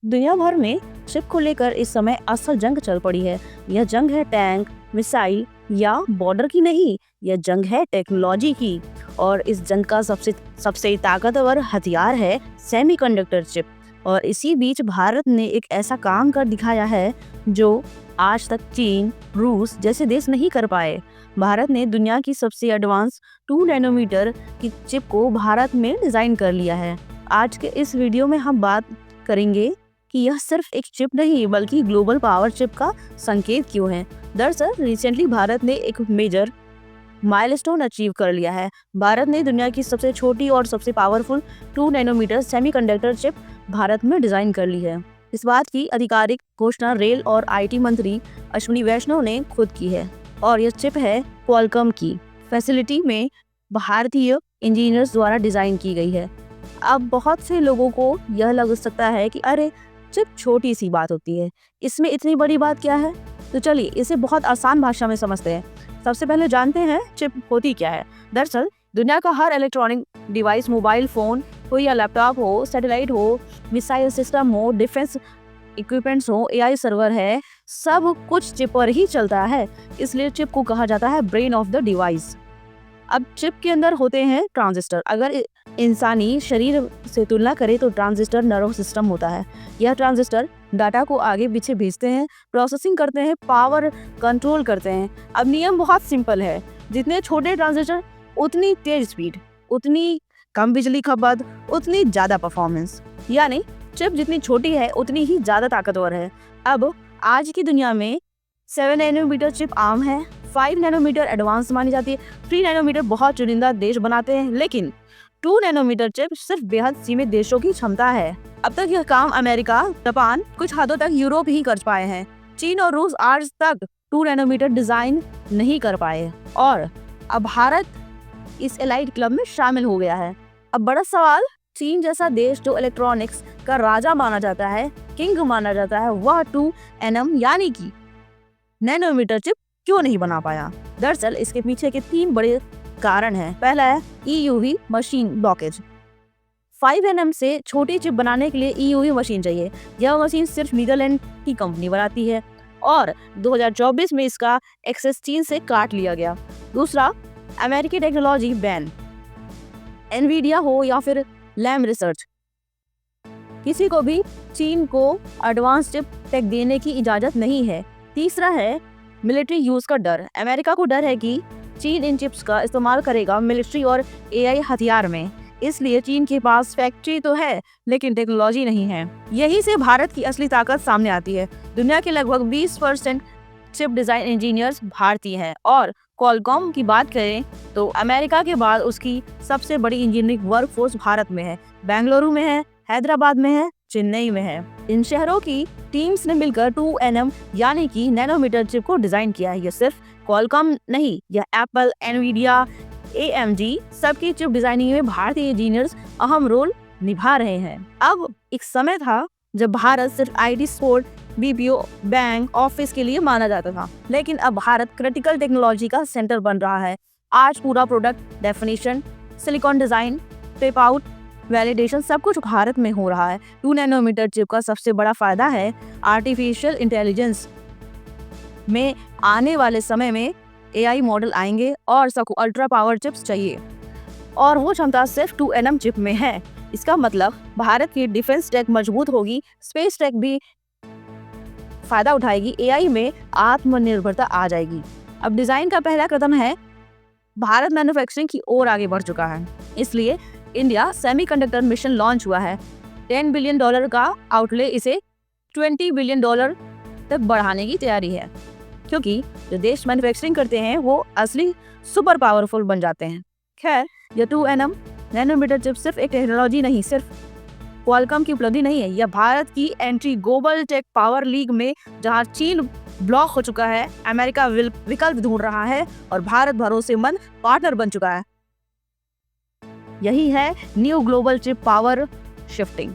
दुनिया भर में चिप को लेकर इस समय असल जंग चल पड़ी है। यह जंग है टैंक, मिसाइल या बॉर्डर की नहीं, यह जंग है टेक्नोलॉजी की। और इस जंग का सबसे ताकतवर हथियार है सेमीकंडक्टर चिप। और इसी बीच भारत ने एक ऐसा काम कर दिखाया है जो आज तक चीन, रूस जैसे देश नहीं कर पाए। भारत ने दुनिया की सबसे एडवांस 2 नैनोमीटर की चिप को भारत में डिजाइन कर लिया है। आज के इस वीडियो में हम बात करेंगे कि यह सिर्फ एक चिप नहीं बल्कि ग्लोबल पावर चिप का संकेत क्यों है। दरअसल रिसेंटली भारत ने एक मेजर माइलस्टोन अचीव कर लिया है। भारत ने दुनिया की सबसे छोटी और सबसे powerful 2 nanometre semiconductor chip Bharat में डिजाइन कर ली है। इस बात की आधिकारिक घोषणा रेल और आईटी मंत्री अश्विनी वैष्णव ने खुद की है और यह चिप है क्वालकॉम की फैसिलिटी में भारतीय इंजीनियर्स द्वारा डिजाइन की गई है। अब बहुत से लोगों को यह लग सकता है कि अरे चिप छोटी सी बात होती है, इसमें इतनी बड़ी बात क्या है। तो चलिए इसे बहुत आसान भाषा में समझते हैं। सबसे पहले जानते हैं चिप होती क्या है। दरअसल दुनिया का हर इलेक्ट्रॉनिक डिवाइस, मोबाइल फोन हो या लैपटॉप हो, सैटेलाइट हो, मिसाइल सिस्टम हो, डिफेंस इक्विपमेंट्स हो, एआई सर्वर है, सब कुछ चिप पर ही चलता है। इसलिए चिप को कहा जाता है ब्रेन ऑफ द डिवाइस। अब चिप के अंदर होते हैं ट्रांजिस्टर। अगर इंसानी शरीर से तुलना करें तो ट्रांजिस्टर नर्व सिस्टम होता है। यह ट्रांजिस्टर डाटा को आगे पीछे भेजते हैं, प्रोसेसिंग करते हैं, पावर कंट्रोल करते हैं। अब नियम बहुत सिंपल है, जितने छोटे ट्रांजिस्टर उतनी तेज स्पीड, उतनी कम बिजली खपत, उतनी ज्यादा परफॉर्मेंस। यानी चिप जितनी छोटी है उतनी ही ज्यादा ताकतवर है। अब आज की दुनिया में 7 नैनोमीटर चिप आम है, 5 नैनोमीटर एडवांस मानी जाती है, 3 नैनोमीटर बहुत चुनिंदा देश बनाते हैं, लेकिन 2 नैनोमीटर चिप सिर्फ बेहद सीमित देशों की क्षमता है। अब तक यह काम अमेरिका, जापान, कुछ हदों तक यूरोप ही कर पाए हैं। चीन और रूस आज तक 2 नैनोमीटर डिजाइन नहीं कर पाए और अब भारत इस एलाइट क्लब में शामिल हो गया है। अब बड़ा सवाल, चीन जैसा देश जो इलेक्ट्रॉनिक्स का राजा माना जाता है, किंग माना जाता है, वह 2 nm यानी कि नैनोमीटर चिप क्यों नहीं बना पाया। दरअसल इसके पीछे के 3 बड़े कारण हैं। पहला है EUV मशीन ब्लॉकेज। 5 nm से छोटी चिप बनाने के लिए EUV मशीन चाहिए। यह मशीन सिर्फ नीदरलैंड की कंपनी बनाती है और 2024 में इसका एक्सेस चीन से काट लिया गया। दूसरा, अमेरिकी टेक्नोलॉजी बैन। एनवीडिया हो या फिर लैम रिसर्च, किसी को भी चीन को एडवांस चिप टेक देने की इजाजत नहीं है। तीसरा है मिलिट्री यूज का डर। अमेरिका को डर है कि चीन इन चिप्स का इस्तेमाल करेगा मिलिट्री और एआई हथियार में, इसलिए चीन के पास फैक्ट्री तो है लेकिन टेक्नोलॉजी नहीं है। यही से भारत की असली ताकत सामने आती है। दुनिया के लगभग 20% चिप डिजाइन इंजीनियर्स भारतीय हैं और क्वालकॉम की बात करें तो अमेरिका के बाद उसकी सबसे बड़ी इंजीनियरिंग वर्कफोर्स भारत में है। बेंगलुरु में है, हैदराबाद में है, चेन्नई में है। इन शहरों की टीम्स ने मिलकर 2 nm यानी कि नैनोमीटर चिप को डिजाइन किया है। यह सिर्फ क्वालकॉम नहीं, यह एप्पल, एनवीडिया, AMD सबकी चिप डिजाइनिंग में भारतीय इंजीनियर्स अहम रोल निभा रहे हैं। अब एक समय था जब भारत सिर्फ IT support, BPO, bank, office के लिए माना जाता था, लेकिन अब भारत क्रिटिकल टेक्नोलॉजी का सेंटर बन रहा है। आज पूरा product definition, silicon design, tape out, validation सब कुछ भारत में हो रहा है। 2 नैनोमीटर चिप का सबसे बड़ा फायदा है आर्टिफिशियल इंटेलिजेंस में आने वाले समय में AI मॉडल आएंगे और सबको अल्ट्रा पावर चिप्स चाहिए और वो क्षमता सिर्फ 2 nm चिप में है। इसका मतलब भारत की डिफेंस टेक मजबूत होगी, स्पेस टेक भी फायदा उठाएगी, AI में आत्मनिर्भरता आ जाएगी। अब डिजाइन का पहला कदम है, भारत मैन्युफैक्चरिंग की ओर आगे बढ़ चुका है, इसलिए इंडिया सेमीकंडक्टर मिशन लॉन्च हुआ है। $10 बिलियन का आउटले इसे $20 बिलियन तक बढ़ाने की तैयारी है, क्योंकि जो देश मैन्युफैक्चरिंग करते हैं वो असली सुपर पावरफुल बन जाते हैं। खैर, यह 2 nm नैनोमीटर चिप सिर्फ एक टेक्नोलॉजी नहीं, सिर्फ क्वालकॉम की उपलब्धि नहीं है, यह भारत की entry global tech power league में, जहां चीन ब्लॉक हो चुका है, अमेरिका विकल्प ढूंढ रहा है और भारत भरोसेमंद पार्टनर बन चुका है। यही है new global chip power shifting.